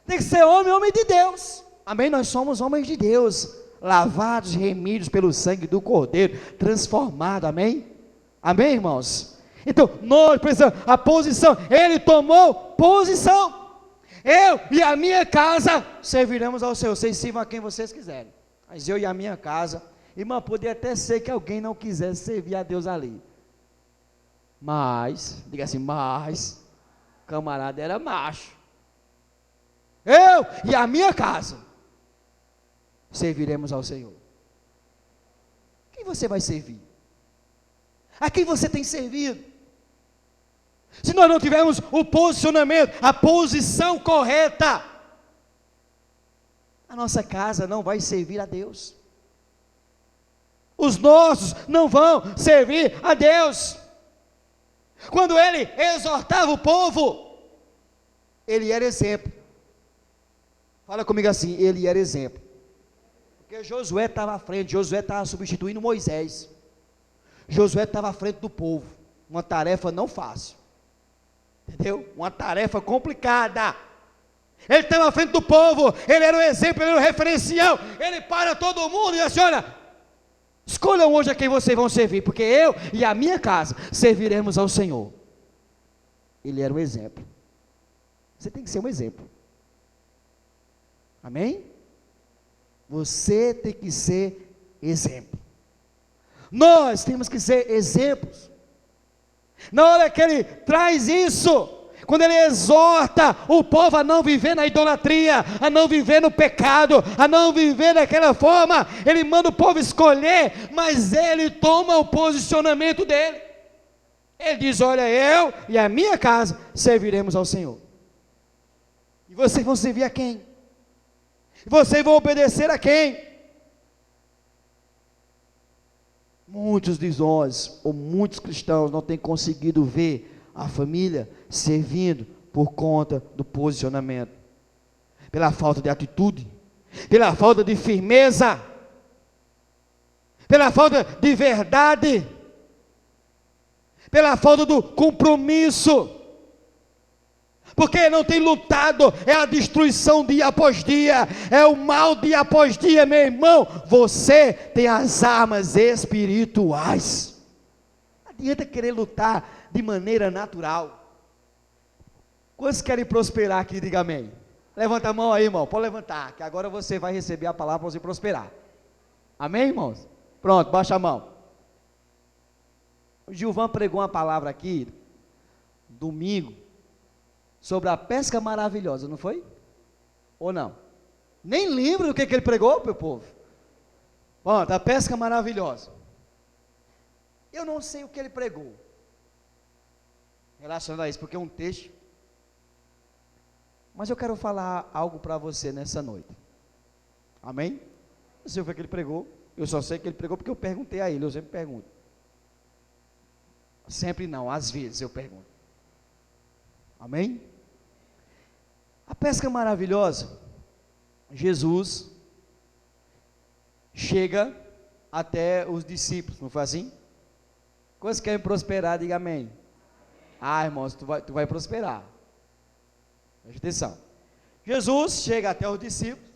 Tem que ser homem de Deus. Amém? Nós somos homens de Deus, lavados, remidos pelo sangue do Cordeiro, transformados. Amém? Amém, irmãos? Então, nós precisamos, a posição, ele tomou posição. Eu e a minha casa serviremos ao Senhor. Vocês sirvam a quem vocês quiserem. Mas eu e a minha casa, irmão, poderia até ser que alguém não quisesse servir a Deus ali. Mas, diga assim, mas, o camarada era macho. Eu e a minha casa serviremos ao Senhor. Quem você vai servir? A quem você tem servido? Se nós não tivermos o posicionamento, a posição correta, a nossa casa não vai servir a Deus. Os nossos não vão servir a Deus. Quando ele exortava o povo, ele era exemplo. Fala comigo assim, ele era exemplo. Porque Josué estava à frente, Josué estava substituindo Moisés. Josué estava à frente do povo. Uma tarefa não fácil. Entendeu? Uma tarefa complicada. Ele estava à frente do povo, ele era o exemplo, ele era o referencial. Ele para todo mundo e diz assim, olha, escolham hoje a quem vocês vão servir, porque eu e a minha casa serviremos ao Senhor. Ele era um exemplo. Você tem que ser um exemplo. Amém? Você tem que ser exemplo. Nós temos que ser exemplos. Na hora que ele traz isso, quando ele exorta o povo a não viver na idolatria, a não viver no pecado, a não viver daquela forma, ele manda o povo escolher, mas ele toma o posicionamento dele. Ele diz, olha, eu e a minha casa serviremos ao Senhor. E vocês vão servir a quem? Vocês vão obedecer a quem? Muitos de nós, ou muitos cristãos, não têm conseguido ver a família servindo por conta do posicionamento, pela falta de atitude, pela falta de firmeza, pela falta de verdade, pela falta do compromisso, porque não tem lutado, é a destruição dia após dia, é o mal dia após dia, meu irmão. Você tem as armas espirituais. Não adianta querer lutar de maneira natural. Quantos querem prosperar aqui? Diga amém. Levanta a mão aí, irmão, pode levantar, que agora você vai receber a palavra para você prosperar. Amém, irmãos? Pronto, baixa a mão. O Gilvan pregou uma palavra aqui, domingo, sobre a pesca maravilhosa, não foi? Ou não? Nem lembro do que ele pregou, meu povo. Pronto, a pesca maravilhosa. Eu não sei o que ele pregou relacionado a isso, porque é um texto. Mas eu quero falar algo para você nessa noite. Amém? Não sei o que ele pregou. Eu só sei que ele pregou porque eu perguntei a ele. Eu sempre pergunto. Sempre não, às vezes eu pergunto. Amém? A pesca maravilhosa. Jesus chega até os discípulos, não foi assim? Quantos querem prosperar, diga amém. Ah, irmãos, tu vai prosperar. Preste atenção. Jesus chega até os discípulos.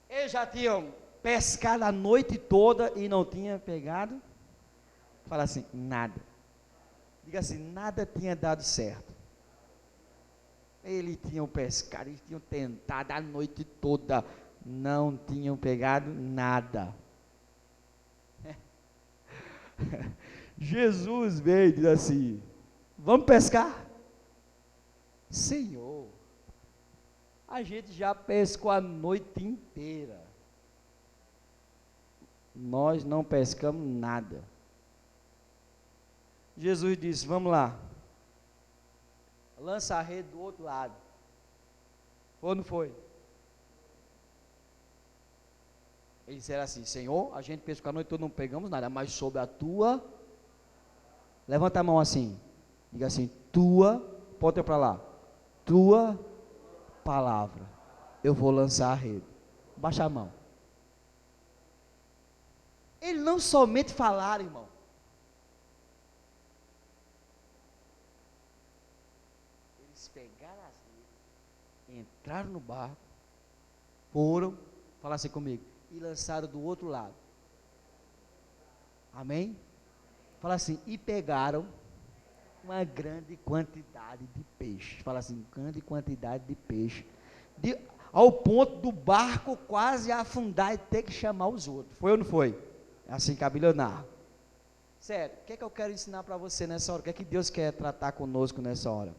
Eles já tinham pescado a noite toda e não tinham pegado. Fala assim, nada. Diga assim, nada tinha dado certo. Eles tinham pescado, eles tinham tentado a noite toda, não tinham pegado nada. Jesus veio e disse assim, vamos pescar? Senhor, a gente já pescou a noite inteira, nós não pescamos nada. Jesus disse, vamos lá, lança a rede do outro lado. Foi ou não foi? Eles disseram assim, Senhor, a gente pescou a noite toda, não pegamos nada, mas sob a tua, levanta a mão assim, diga assim, tua, pode ir para lá, tua palavra, eu vou lançar a rede. Baixa a mão. Eles não somente falaram, irmão. Eles pegaram as redes, entraram no barco, foram, falasse comigo, e lançaram do outro lado. Amém? Fala assim, e pegaram uma grande quantidade de peixe. Fala assim, grande quantidade de peixe. Ao ponto do barco quase afundar e ter que chamar os outros. Foi ou não foi? É assim que a Bíblia narra. Sério, o que é que eu quero ensinar para você nessa hora? O que é que Deus quer tratar conosco nessa hora?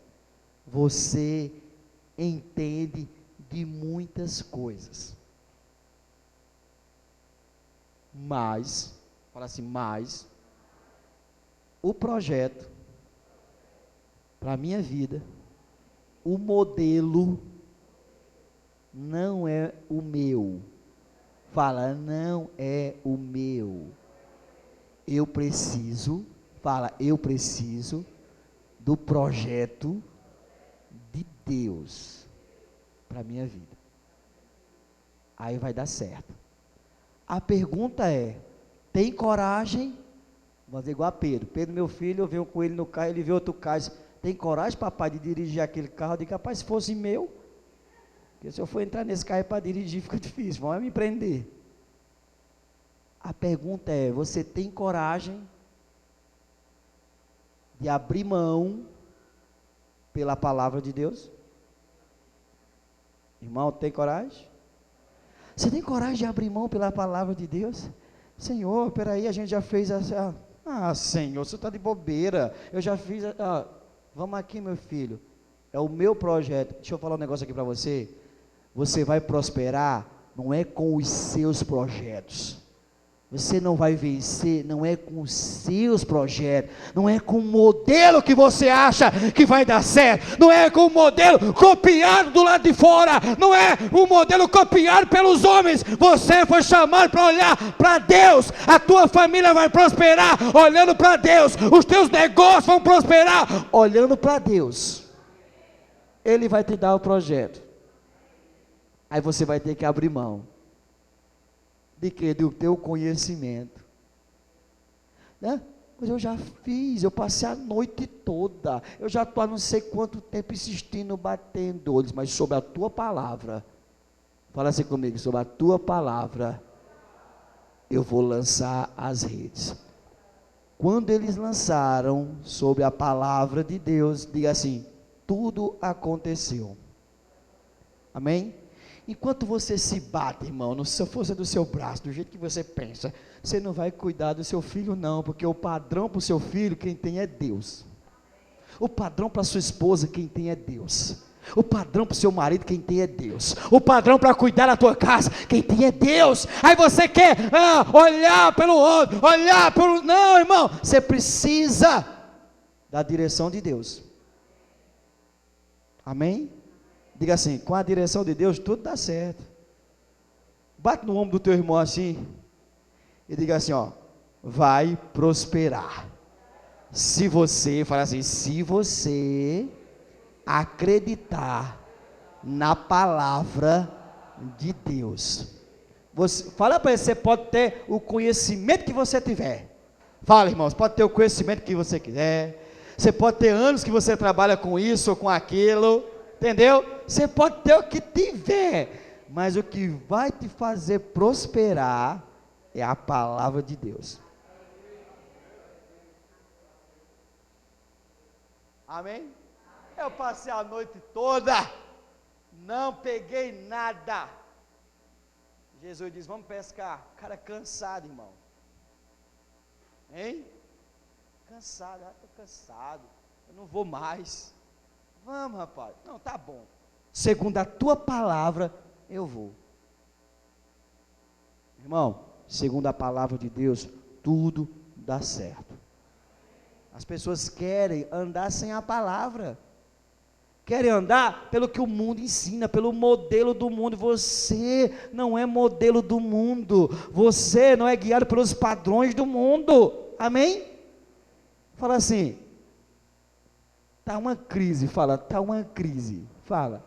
Você entende de muitas coisas. Mas, fala assim, mas, o projeto, para a minha vida, o modelo, não é o meu. Fala, não é o meu. Eu preciso, fala, eu preciso do projeto de Deus para a minha vida. Aí vai dar certo. A pergunta é, tem coragem? Vamos dizer igual a Pedro. Pedro, meu filho, eu venho com ele no carro, ele vê outro carro. Tem coragem, papai, de dirigir aquele carro? Eu digo, rapaz, se fosse meu, porque se eu for entrar nesse carro para dirigir, fica difícil, vão me prender. A pergunta é, você tem coragem de abrir mão pela palavra de Deus? Irmão, tem coragem? Você tem coragem de abrir mão pela palavra de Deus? Senhor, peraí, a gente já fez essa... Ah, Senhor, você está de bobeira. Eu já fiz... vamos aqui, meu filho. É o meu projeto. Deixa eu falar um negócio aqui para você. Você vai prosperar, não é com os seus projetos. Você não vai vencer, não é com os seus projetos, não é com o modelo que você acha que vai dar certo, não é com o modelo copiado do lado de fora, não é o modelo copiado pelos homens. Você foi chamado para olhar para Deus. A tua família vai prosperar olhando para Deus, os teus negócios vão prosperar olhando para Deus. Ele vai te dar o projeto, aí você vai ter que abrir mão. De que? Do teu conhecimento, né? Mas eu já fiz, eu passei a noite toda, eu já estou há não sei quanto tempo insistindo, batendo olhos, mas sobre a tua palavra, fala assim comigo, sobre a tua palavra, eu vou lançar as redes. Quando eles lançaram sobre a palavra de Deus, diga assim, tudo aconteceu. Amém? Enquanto você se bate, irmão, na força do seu braço, do jeito que você pensa, você não vai cuidar do seu filho não, porque o padrão para o seu filho, quem tem é Deus. O padrão para sua esposa, quem tem é Deus. O padrão para o seu marido, quem tem é Deus. O padrão para cuidar da tua casa, quem tem é Deus. Aí você quer olhar pelo outro, olhar pelo... Não, irmão, você precisa da direção de Deus. Amém? Diga assim, com a direção de Deus, tudo dá certo. Bate no ombro do teu irmão assim, e diga assim, ó, vai prosperar. Se você, fala assim, se você acreditar na palavra de Deus. Fala para ele, você pode ter o conhecimento que você tiver. Fala, irmãos, pode ter o conhecimento que você quiser. Você pode ter anos que você trabalha com isso ou com aquilo, entendeu? Você pode ter o que tiver, mas o que vai te fazer prosperar é a palavra de Deus. Amém? Eu passei a noite toda, não peguei nada. Jesus diz, vamos pescar. Cara, cansado, irmão. Hein? Cansado, estou cansado, eu não vou mais. Vamos, rapaz. Não, tá bom. Segundo a tua palavra, eu vou. Irmão, segundo a palavra de Deus, tudo dá certo. As pessoas querem andar sem a palavra. Querem andar pelo que o mundo ensina, pelo modelo do mundo. Você não é modelo do mundo. Você não é guiado pelos padrões do mundo. Amém? Fala assim, está uma crise, fala, está uma crise, fala,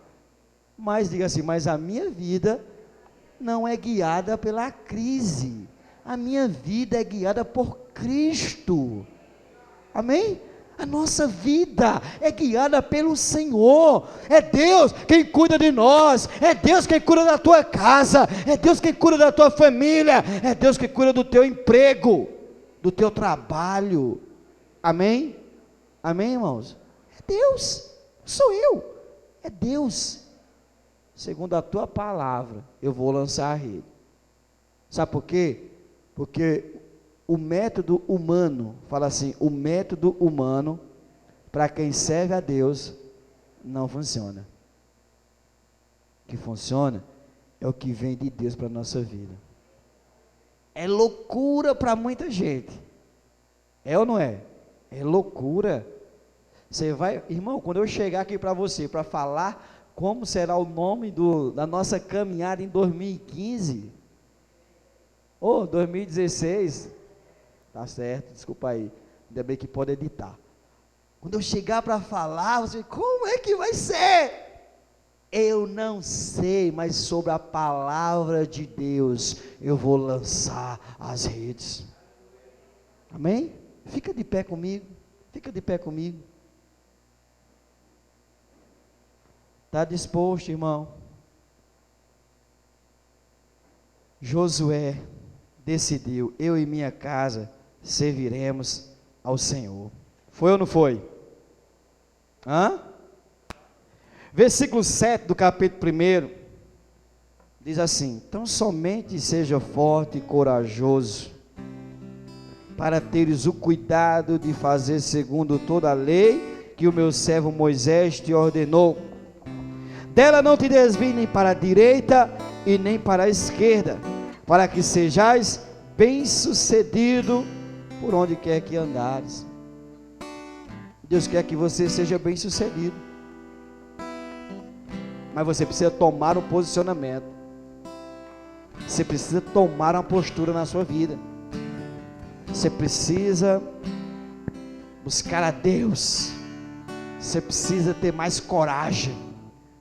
mas diga assim, mas a minha vida não é guiada pela crise, a minha vida é guiada por Cristo, amém? A nossa vida é guiada pelo Senhor, é Deus quem cuida de nós, é Deus quem cuida da tua casa, é Deus quem cuida da tua família, é Deus quem cuida do teu emprego, do teu trabalho. Amém? Amém, irmãos? É Deus, sou eu, é Deus. Segundo a tua palavra, eu vou lançar a rede. Sabe por quê? Porque o método humano, fala assim, o método humano, para quem serve a Deus, não funciona. O que funciona é o que vem de Deus para a nossa vida. É loucura para muita gente. É ou não é? É loucura. Você vai, irmão, quando eu chegar aqui para você, para falar como será o nome da nossa caminhada em 2015, ou 2016, tá certo, desculpa aí, ainda bem que pode editar. Quando eu chegar para falar, você, como é que vai ser? Eu não sei, mas sobre a palavra de Deus, eu vou lançar as redes. Amém? Fica de pé comigo, fica de pé comigo. Está disposto, irmão? Josué decidiu, eu e minha casa serviremos ao Senhor. Foi ou não foi? Versículo 7 do capítulo 1, diz assim, então somente seja forte e corajoso, para teres o cuidado de fazer segundo toda a lei que o meu servo Moisés te ordenou. Dela não te desvie nem para a direita e nem para a esquerda, para que sejais bem-sucedido por onde quer que andares. Deus quer que você seja bem-sucedido, mas você precisa tomar um posicionamento, você precisa tomar uma postura na sua vida, você precisa buscar a Deus, você precisa ter mais coragem,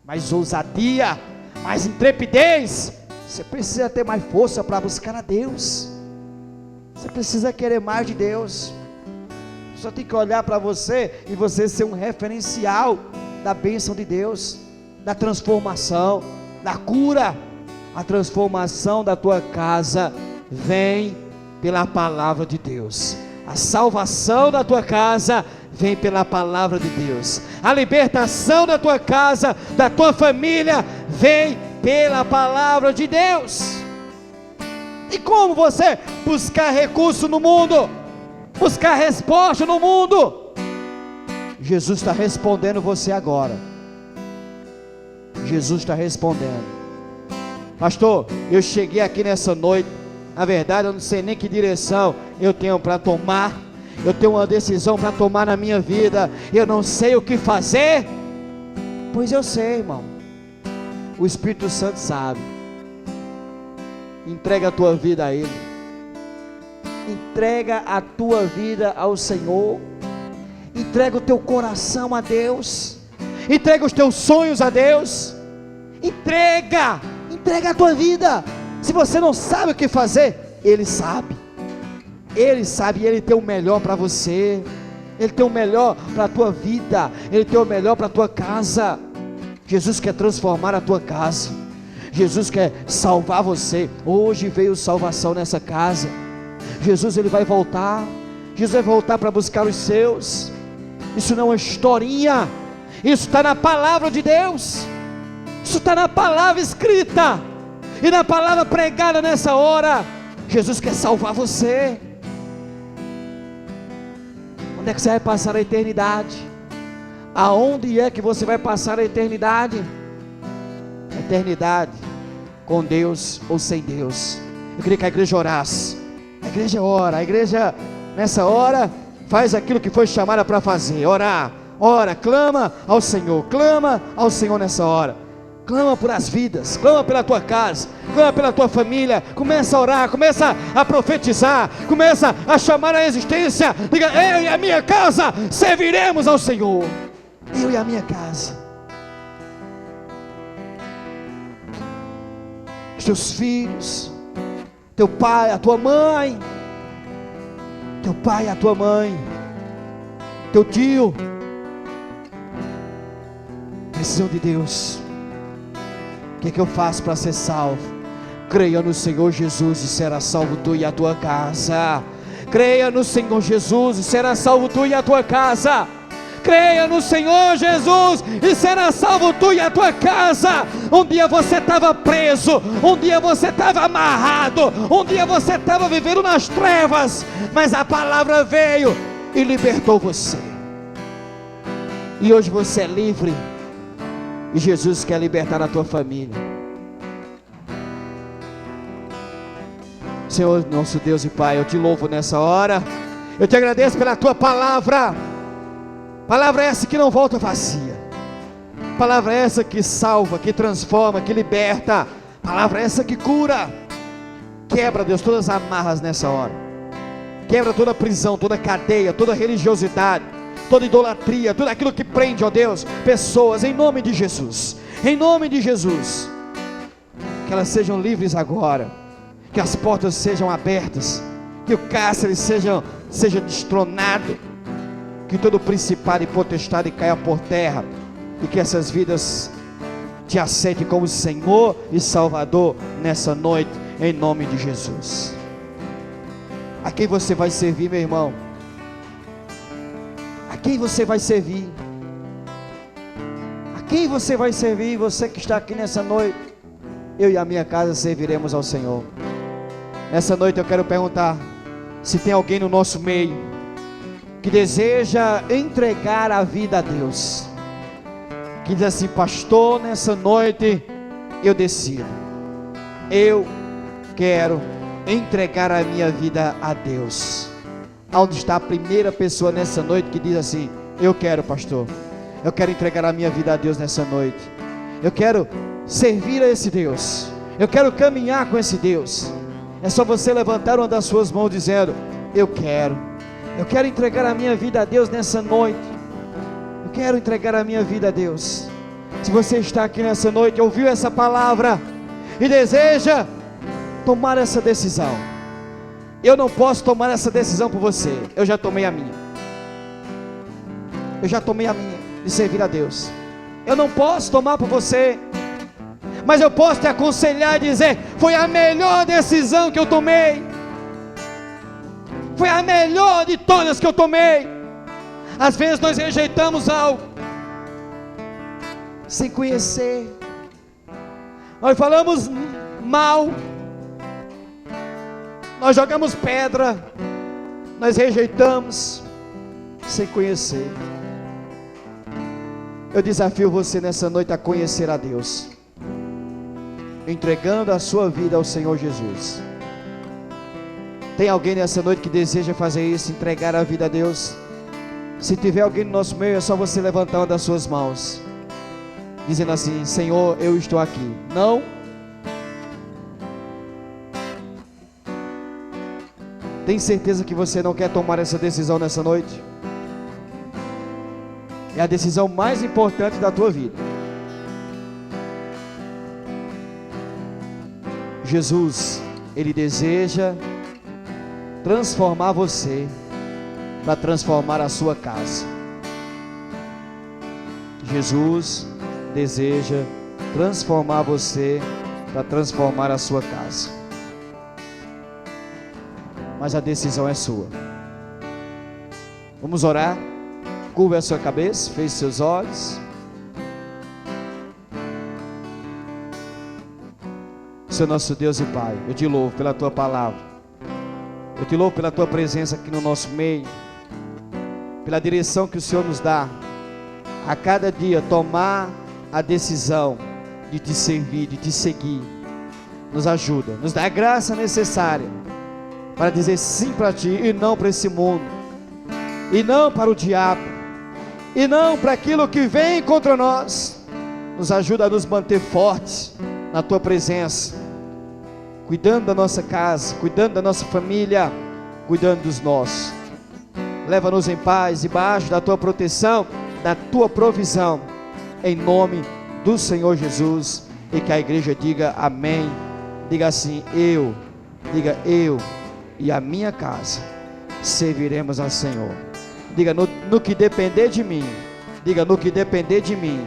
mais ousadia, mais intrepidez, você precisa ter mais força para buscar a Deus, você precisa querer mais de Deus. Só tem que olhar para você e você ser um referencial da bênção de Deus, da transformação, da cura. A transformação da tua casa vem pela palavra de Deus, a salvação da tua casa vem pela palavra de Deus. A libertação da tua casa, da tua família, vem pela palavra de Deus. E como você buscar recurso no mundo, buscar resposta no mundo? Jesus está respondendo você agora. Jesus está respondendo. Pastor, eu cheguei aqui nessa noite, na verdade eu não sei nem que direção eu tenho para tomar. Eu tenho uma decisão para tomar na minha vida, eu não sei o que fazer. Pois eu sei, irmão. O Espírito Santo sabe. Entrega a tua vida a Ele. Entrega a tua vida ao Senhor. Entrega o teu coração a Deus. Entrega os teus sonhos a Deus. Entrega a tua vida. Se você não sabe o que fazer, Ele sabe. Ele sabe, Ele tem o melhor para você. Ele tem o melhor para a tua vida. Ele tem o melhor para a tua casa. Jesus quer transformar a tua casa. Jesus quer salvar você. Hoje veio salvação nessa casa. Jesus, Ele vai voltar. Jesus vai voltar para buscar os seus. Isso não é historinha. Isso está na palavra de Deus. Isso está na palavra escrita e na palavra pregada nessa hora. Jesus quer salvar você. Onde é que você vai passar a eternidade? Aonde é que você vai passar a eternidade? Eternidade com Deus ou sem Deus. Eu queria que a igreja orasse. A igreja ora. A igreja nessa hora faz aquilo que foi chamada para fazer. Orar. Ora, clama ao Senhor. Clama ao Senhor nessa hora. Clama por as vidas, clama pela tua casa, clama pela tua família. Começa a orar, começa a profetizar, começa a chamar a existência. Diga: eu e a minha casa serviremos ao Senhor. Eu e a minha casa. Os teus filhos, teu pai, a tua mãe, teu pai, a tua mãe, teu tio, precisam de Deus. O que eu faço para ser salvo? Creia no Senhor Jesus e será salvo tu e a tua casa. Creia no Senhor Jesus e será salvo tu e a tua casa. Creia no Senhor Jesus e será salvo tu e a tua casa. Um dia você estava preso, um dia você estava amarrado, um dia você estava vivendo nas trevas, mas a palavra veio e libertou você. E hoje você é livre. E Jesus quer libertar a tua família. Senhor, nosso Deus e Pai, eu te louvo nessa hora. Eu te agradeço pela tua palavra. Palavra essa que não volta vazia. Palavra essa que salva, que transforma, que liberta. Palavra essa que cura. Quebra, Deus, todas as amarras nessa hora. Quebra toda prisão, toda cadeia, toda religiosidade, toda idolatria, tudo aquilo que prende, ó Deus, pessoas, em nome de Jesus. Em nome de Jesus. Que elas sejam livres agora. Que as portas sejam abertas. Que o cárcere seja destronado. Que todo principado e potestade caia por terra. E que essas vidas te aceitem como Senhor e Salvador nessa noite, em nome de Jesus. A quem você vai servir, meu irmão? A quem você vai servir? A quem você vai servir? Você que está aqui nessa noite. Eu e a minha casa serviremos ao Senhor. Nessa noite eu quero perguntar se tem alguém no nosso meio que deseja entregar a vida a Deus, que diz assim: pastor, nessa noite eu decido, eu quero entregar a minha vida a Deus. Onde está a primeira pessoa nessa noite que diz assim: eu quero, pastor, eu quero entregar a minha vida a Deus nessa noite, eu quero servir a esse Deus, eu quero caminhar com esse Deus? É só você levantar uma das suas mãos dizendo: eu quero entregar a minha vida a Deus nessa noite. Eu quero entregar a minha vida a Deus. Se você está aqui nessa noite, ouviu essa palavra e deseja tomar essa decisão, eu não posso tomar essa decisão por você. Eu já tomei a minha. Eu já tomei a minha de servir a Deus. Eu não posso tomar por você, mas eu posso te aconselhar e dizer: foi a melhor decisão que eu tomei. Foi a melhor de todas que eu tomei. Às vezes nós rejeitamos algo sem conhecer. Nós falamos mal, nós jogamos pedra, nós rejeitamos sem conhecer. Eu desafio você nessa noite a conhecer a Deus, entregando a sua vida ao Senhor Jesus. Tem alguém nessa noite que deseja fazer isso, entregar a vida a Deus? Se tiver alguém no nosso meio, é só você levantar uma das suas mãos, dizendo assim: Senhor, eu estou aqui. Não? Tem certeza que você não quer tomar essa decisão nessa noite? É a decisão mais importante da tua vida. Jesus, Ele deseja transformar você, para transformar a sua casa. Jesus deseja transformar você, para transformar a sua casa. Mas a decisão é sua. Vamos orar? Curva a sua cabeça, feche seus olhos. Senhor nosso Deus e Pai, eu te louvo pela tua palavra, eu te louvo pela tua presença aqui no nosso meio, pela direção que o Senhor nos dá a cada dia, tomar a decisão de te servir, de te seguir. Nos ajuda, nos dá a graça necessária para dizer sim para ti e não para esse mundo, e não para o diabo, e não para aquilo que vem contra nós. Nos ajuda a nos manter fortes na tua presença, cuidando da nossa casa, cuidando da nossa família, cuidando dos nossos. Leva-nos em paz, debaixo da tua proteção, da tua provisão, em nome do Senhor Jesus. E que a igreja diga amém. Diga assim: diga eu e a minha casa serviremos ao Senhor. Diga: no que depender de mim, diga: no que depender de mim,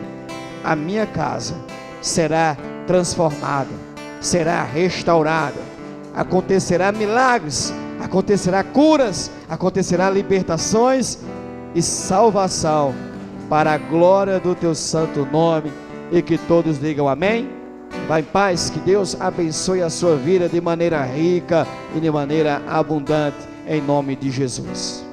a minha casa será transformada, será restaurada, acontecerá milagres, acontecerá curas, acontecerá libertações e salvação, para a glória do teu santo nome. E que todos digam amém. Vá em paz, que Deus abençoe a sua vida de maneira rica e de maneira abundante, em nome de Jesus.